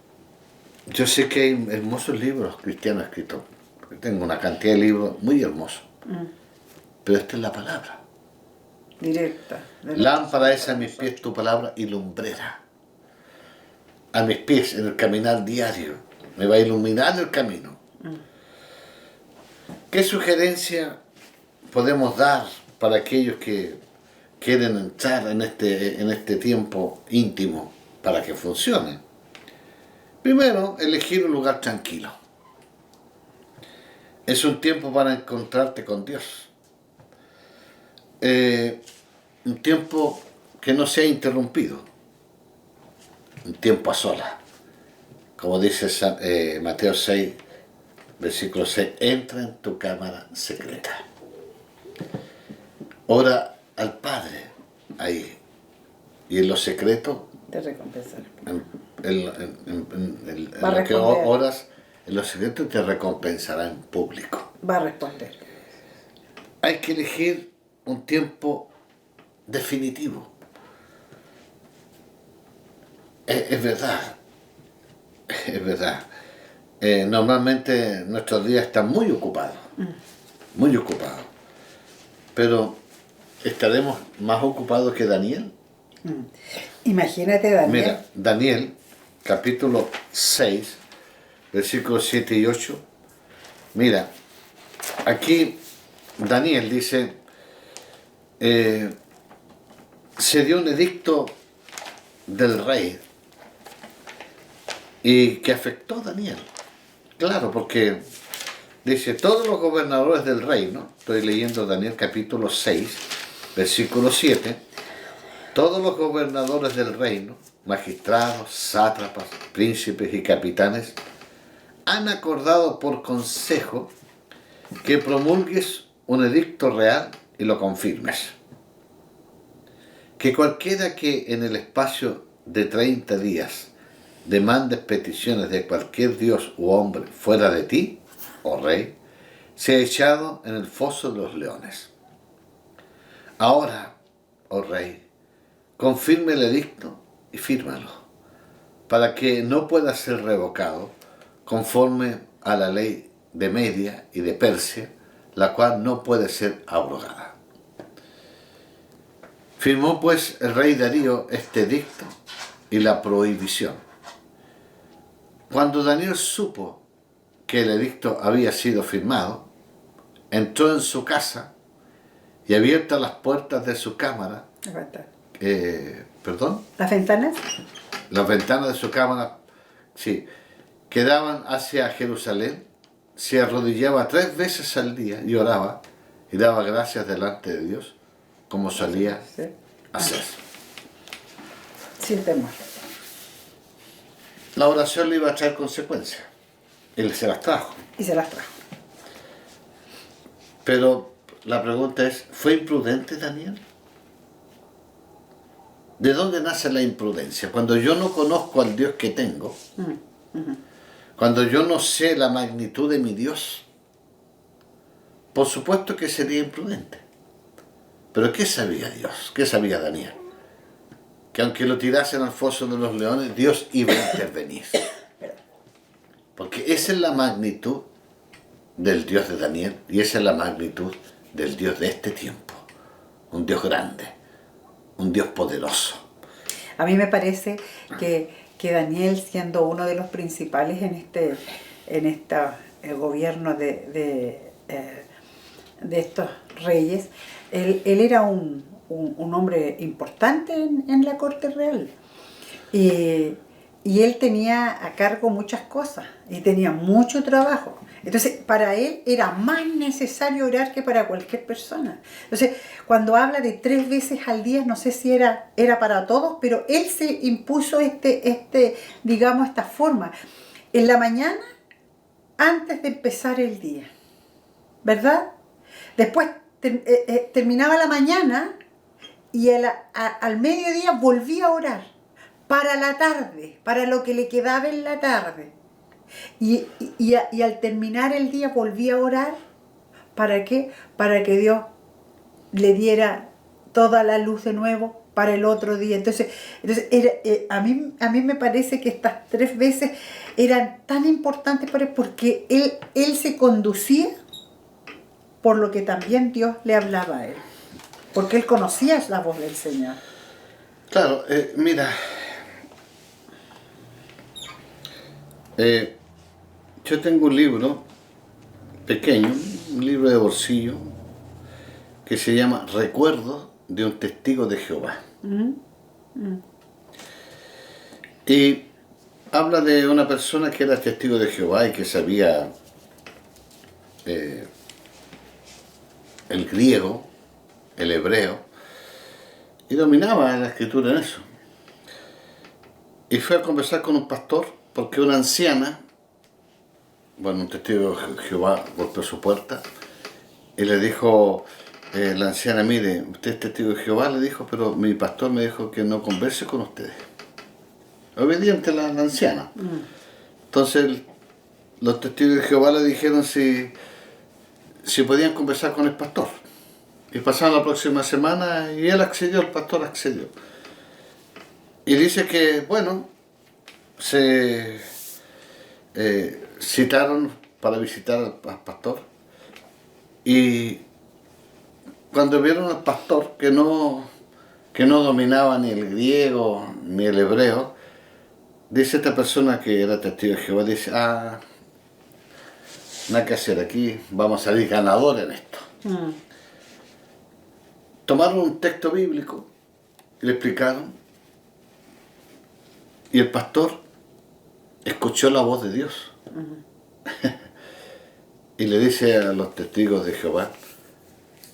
yo sé que hay hermosos libros cristianos escritos. Tengo una cantidad de libros muy hermosos. Pero esta es la palabra. Directa. Lámpara es a mis pies tu palabra y lumbrera. A mis pies en el caminar diario. Me va a iluminar el camino. ¿Qué sugerencia podemos dar para aquellos que quieren entrar en este tiempo íntimo para que funcione. Primero, elegir un lugar tranquilo. Es un tiempo para encontrarte con Dios. Un tiempo que no sea interrumpido. Un tiempo a solas. Como dice Mateo 6, versículo 6, entra en tu cámara secreta. Ora al Padre ahí. Y en lo secreto, Te recompensaré. en lo que oras, en lo secreto te recompensará en público. Va a responder. Hay que elegir un tiempo definitivo. Es verdad. Es verdad. Normalmente nuestros días están muy ocupados. Muy ocupados. Pero ¿estaremos más ocupados que Daniel? Imagínate, Daniel. Mira, Daniel, capítulo 6, versículos 7 y 8. Mira, aquí Daniel dice, se dio un edicto del rey y que afectó a Daniel. Claro, porque dice, todos los gobernadores del reino, estoy leyendo Daniel capítulo 6, versículo 7, todos los gobernadores del reino, magistrados, sátrapas, príncipes y capitanes, han acordado por consejo que promulgues un edicto real y lo confirmes. Que cualquiera que en el espacio de 30 días demandes peticiones de cualquier dios u hombre fuera de ti, oh rey, sea echado en el foso de los leones. Ahora, oh rey, confirme el edicto y fírmalo, para que no pueda ser revocado conforme a la ley de Media y de Persia, la cual no puede ser abrogada. Firmó pues el rey Darío este edicto y la prohibición. Cuando Daniel supo que el edicto había sido firmado, entró en su casa y abiertas las puertas de su cámara, ¿perdón? ¿Las ventanas? Las ventanas de su cámara, sí, que daban hacia Jerusalén, se arrodillaba 3 veces al día y oraba y daba gracias delante de Dios, como solía hacer. Sin temor. La oración le iba a traer consecuencias. Él se las trajo. Y se las trajo. Pero la pregunta es, ¿fue imprudente Daniel? ¿De dónde nace la imprudencia? Cuando yo no conozco al Dios que tengo, cuando yo no sé la magnitud de mi Dios, por supuesto que sería imprudente. Pero ¿qué sabía Dios? ¿Qué sabía Daniel? Que aunque lo tirasen al foso de los leones, Dios iba a intervenir. Porque esa es la magnitud del Dios de Daniel y esa es la magnitud del Dios de este tiempo. Un Dios grande, un Dios poderoso. A mí me parece que Daniel, siendo uno de los principales en este gobierno de estos reyes, él era un hombre importante en la corte real. Y él tenía a cargo muchas cosas y tenía mucho trabajo. Entonces, para él era más necesario orar que para cualquier persona. Entonces, cuando habla de 3 veces al día, no sé si era para todos, pero él se impuso digamos, esta forma. En la mañana, antes de empezar el día, ¿verdad? Después terminaba la mañana y al mediodía volvía a orar. Para la tarde, para lo que le quedaba en la tarde. Y al terminar el día volvía a orar. ¿Para qué? Para que Dios le diera toda la luz de nuevo para el otro día. Entonces a mí me parece que estas 3 veces eran tan importantes para él porque él se conducía por lo que también Dios le hablaba a él. Porque él conocía la voz del Señor. Claro, mira, yo tengo un libro pequeño, un libro de bolsillo, que se llama Recuerdos de un testigo de Jehová. Y habla de una persona que era testigo de Jehová y que sabía eh, el griego, el hebreo, y dominaba la escritura en eso. Y fue a conversar con un pastor porque una anciana, bueno, un testigo de Jehová golpeó su puerta y le dijo, la anciana, mire, usted es testigo de Jehová, le dijo, pero mi pastor me dijo que no converse con ustedes. Obediente la anciana. Entonces los testigos de Jehová le dijeron si podían conversar con el pastor. Y pasaron la próxima semana y él accedió, el pastor accedió. Y dice que, bueno, se citaron para visitar al pastor. Y cuando vieron al pastor que no dominaba ni el griego ni el hebreo, dice esta persona que era testigo de Jehová, dice, nada que hacer aquí, vamos a salir ganadores en esto. Tomaron un texto bíblico y le explicaron, y el pastor escuchó la voz de Dios. Y le dice a los testigos de Jehová,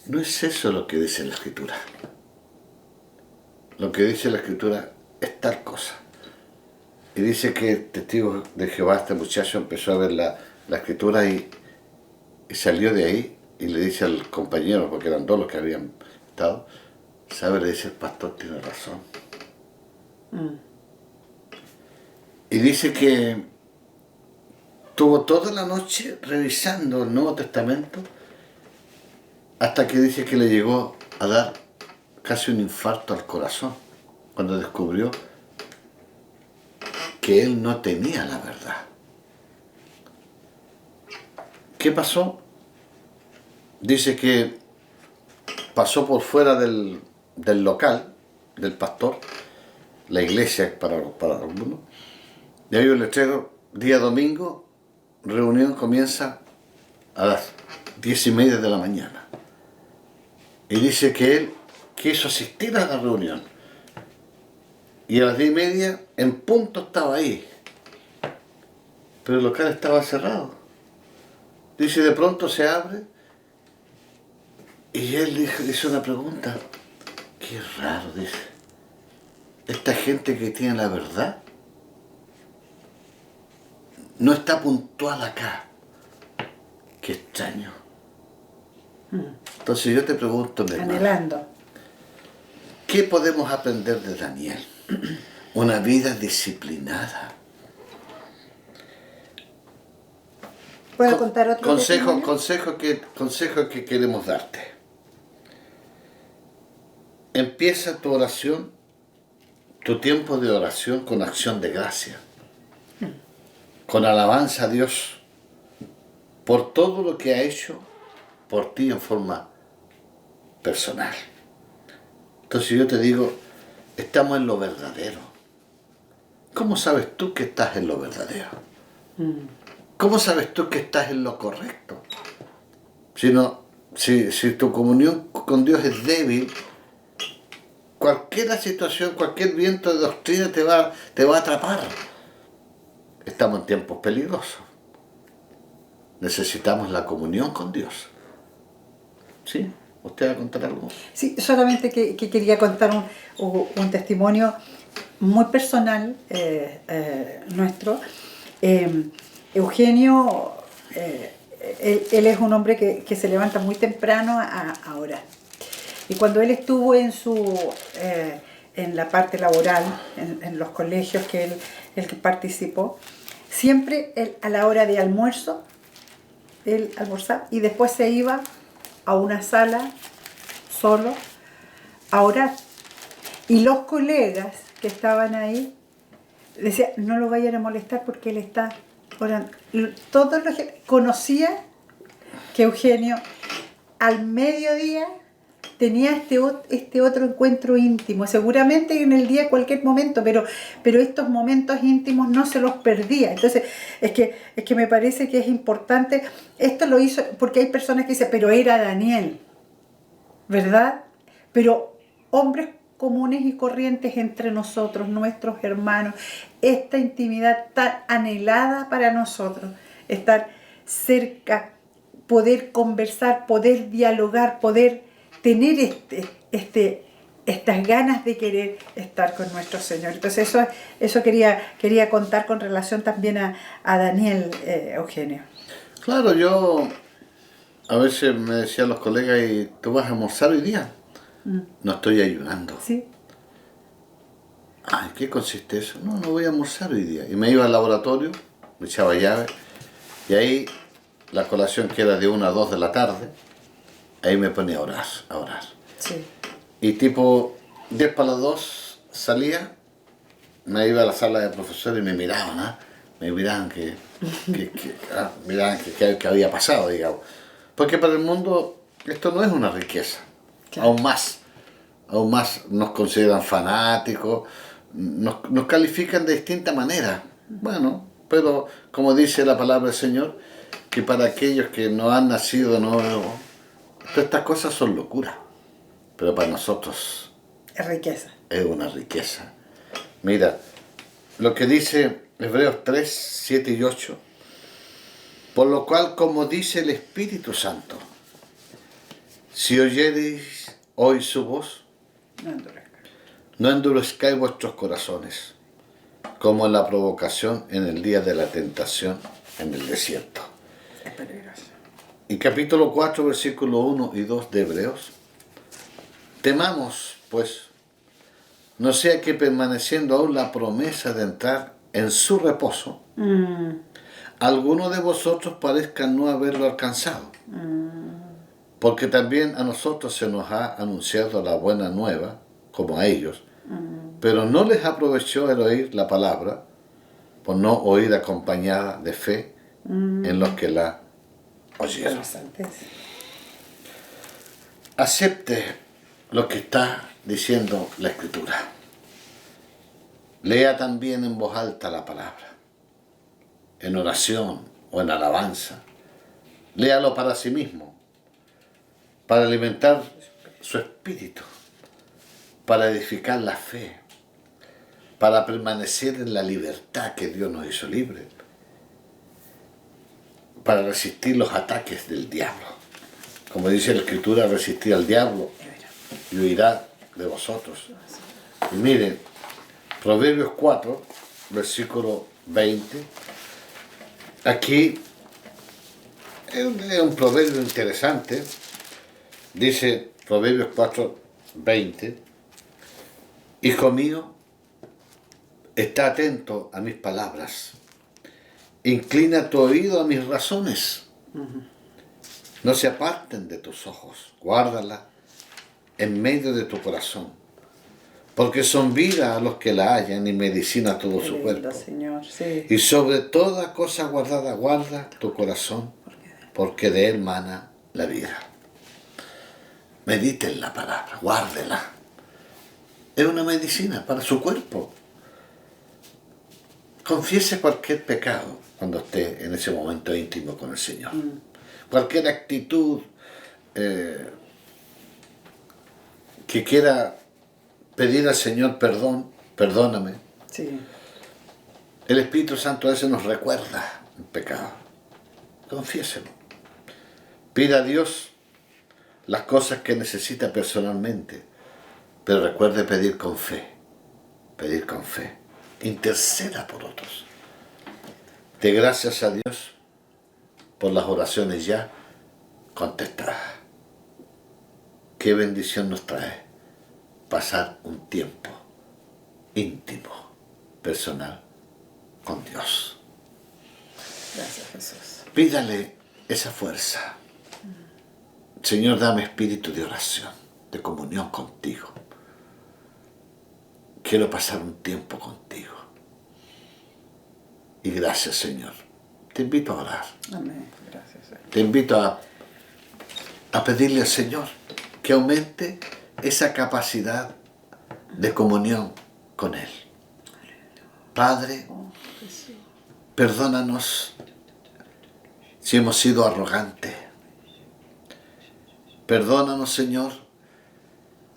no es eso lo que dice la Escritura. Lo que dice la Escritura es tal cosa. Y dice que el testigo de Jehová, este muchacho, empezó a ver la Escritura y salió de ahí y le dice al compañero, porque eran dos los que habían estado, ¿sabe? Le dice, el pastor tiene razón. Y dice que tuvo toda la noche revisando el Nuevo Testamento hasta que dice que le llegó a dar casi un infarto al corazón cuando descubrió que él no tenía la verdad. ¿Qué pasó? Dice que pasó por fuera del local del pastor, la iglesia para algunos, y hay un letrero, día domingo, reunión comienza a las 10:30 de la mañana. Y dice que él quiso asistir a la reunión. Y a las 10:30 en punto estaba ahí. Pero el local estaba cerrado. Dice, de pronto se abre. Y él hizo una pregunta. Qué raro, dice. Esta gente que tiene la verdad no está puntual acá. Qué extraño. Entonces yo te pregunto, mi hermano, Anhelando. ¿qué podemos aprender de Daniel? Una vida disciplinada. ¿Puedo contar otro Consejo testimonio? que queremos darte. Empieza tu oración, tu tiempo de oración con acción de gracia, con alabanza a Dios por todo lo que ha hecho por ti en forma personal. Entonces yo te digo, estamos en lo verdadero. ¿Cómo sabes tú que estás en lo verdadero? ¿Cómo sabes tú que estás en lo correcto? Si tu comunión con Dios es débil, cualquier situación, cualquier viento de doctrina te va a atrapar. Estamos en tiempos peligrosos. Necesitamos la comunión con Dios. ¿Sí? ¿Usted va a contar algo? Sí, solamente que quería contar un testimonio muy personal nuestro. Eugenio, él es un hombre que se levanta muy temprano a orar. Y cuando él estuvo en la parte laboral, en los colegios que él participó, siempre él, a la hora de almuerzo, él almorzaba y después se iba a una sala solo a orar. Y los colegas que estaban ahí decían, no lo vayan a molestar porque él está orando. Todos los que conocían que Eugenio al mediodía tenía este otro encuentro íntimo, seguramente en el día cualquier momento, pero estos momentos íntimos no se los perdía. Entonces, es que me parece que es importante. Esto lo hizo porque hay personas que dicen, pero era Daniel, ¿verdad? Pero hombres comunes y corrientes entre nosotros, nuestros hermanos, esta intimidad tan anhelada para nosotros, estar cerca, poder conversar, poder dialogar, poder tener estas ganas de querer estar con nuestro Señor. Entonces eso quería contar con relación también a Daniel, Eugenio. Claro, yo a veces me decían los colegas, ¿y tú vas a almorzar hoy día? No estoy ayunando. Sí. ¿En qué consiste eso? No voy a almorzar hoy día. Y me iba al laboratorio, me echaba llave, y ahí la colación que era de 1 a 2 de la tarde, ahí me ponía a orar. Sí. Y tipo 10 para las 2 salía, me iba a la sala de profesor y me miraban, me miraban que había pasado, digamos. Porque para el mundo esto no es una riqueza, Claro. aún más nos consideran fanáticos, nos califican de distinta manera. Bueno, pero como dice la palabra del Señor, que para aquellos que no han nacido de nuevo, todas estas cosas son locuras, pero para nosotros Es riqueza. es una riqueza. Mira, lo que dice Hebreos 3, 7 y 8, por lo cual, como dice el Espíritu Santo, si oyereis hoy su voz, no endurezcáis vuestros corazones, como en la provocación en el día de la tentación en el desierto. Es peligroso. Y capítulo 4, versículo 1 y 2 de Hebreos, temamos, pues, no sea que permaneciendo aún la promesa de entrar en su reposo, alguno de vosotros parezca no haberlo alcanzado. Porque también a nosotros se nos ha anunciado la buena nueva, como a ellos, pero no les aprovechó el oír la palabra, por no oír acompañada de fe en los que la oyeron. Acepte lo que está diciendo la Escritura. Lea también en voz alta la palabra, en oración o en alabanza. Léalo para sí mismo, para alimentar su espíritu, para edificar la fe, para permanecer en la libertad que Dios nos hizo libre, para resistir los ataques del diablo. Como dice la Escritura, resistir al diablo y huirá de vosotros. Y miren, Proverbios 4, versículo 20, aquí es un proverbio interesante. Dice Proverbios 4, 20, hijo mío, está atento a mis palabras, inclina tu oído a mis razones, no se aparten de tus ojos, guárdalas en medio de tu corazón, porque son vida a los que la hallan y medicina a todo su cuerpo. Señor, sí. Y sobre toda cosa guardada, guarda tu corazón, porque de él mana la vida. Medite en la palabra, guárdela. Es una medicina para su cuerpo. Confiese cualquier pecado cuando esté en ese momento íntimo con el Señor. Cualquier actitud que quiera pedir al Señor perdón, perdóname. Sí. El Espíritu Santo a veces nos recuerda el pecado. Confiéselo. Pida a Dios las cosas que necesita personalmente, pero recuerde pedir con fe. Pedir con fe. Interceda por otros. De gracias a Dios por las oraciones ya contestadas. Qué bendición nos trae pasar un tiempo íntimo, personal, con Dios. Gracias, Jesús. Pídale esa fuerza. Señor, dame espíritu de oración, de comunión contigo. Quiero pasar un tiempo contigo. Y gracias, Señor. Te invito a orar. Amén. Gracias, Señor. Te invito a pedirle al Señor que aumente esa capacidad de comunión con Él. Padre, perdónanos si hemos sido arrogantes. Perdónanos, Señor,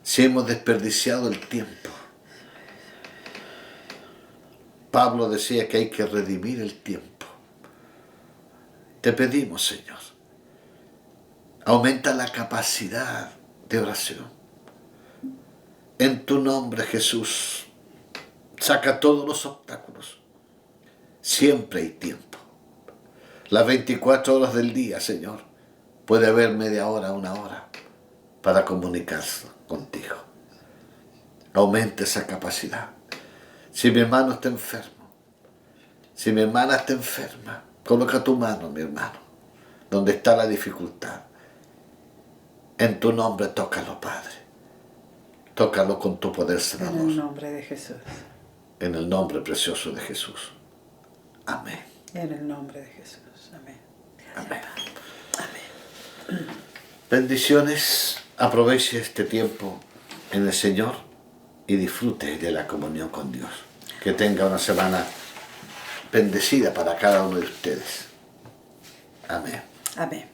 si hemos desperdiciado el tiempo. Pablo decía que hay que redimir el tiempo. Te pedimos, Señor, aumenta la capacidad de oración. En tu nombre, Jesús, saca todos los obstáculos. Siempre hay tiempo. Las 24 horas del día, Señor, puede haber media hora, una hora para comunicarse contigo. Aumente esa capacidad. Si mi hermano está enfermo, si mi hermana está enferma, coloca tu mano, mi hermano, donde está la dificultad. En tu nombre, tócalo, Padre. Tócalo con tu poder sanador. En el nombre de Jesús. En el nombre precioso de Jesús. Amén. En el nombre de Jesús. Amén. Amén. Amén. Bendiciones. Aproveche este tiempo en el Señor y disfrute de la comunión con Dios. Que tenga una semana bendecida para cada uno de ustedes. Amén. Amén.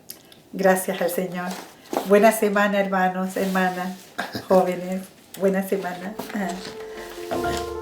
Gracias al Señor. Buena semana, hermanos, hermanas, jóvenes. Buena semana. Amén.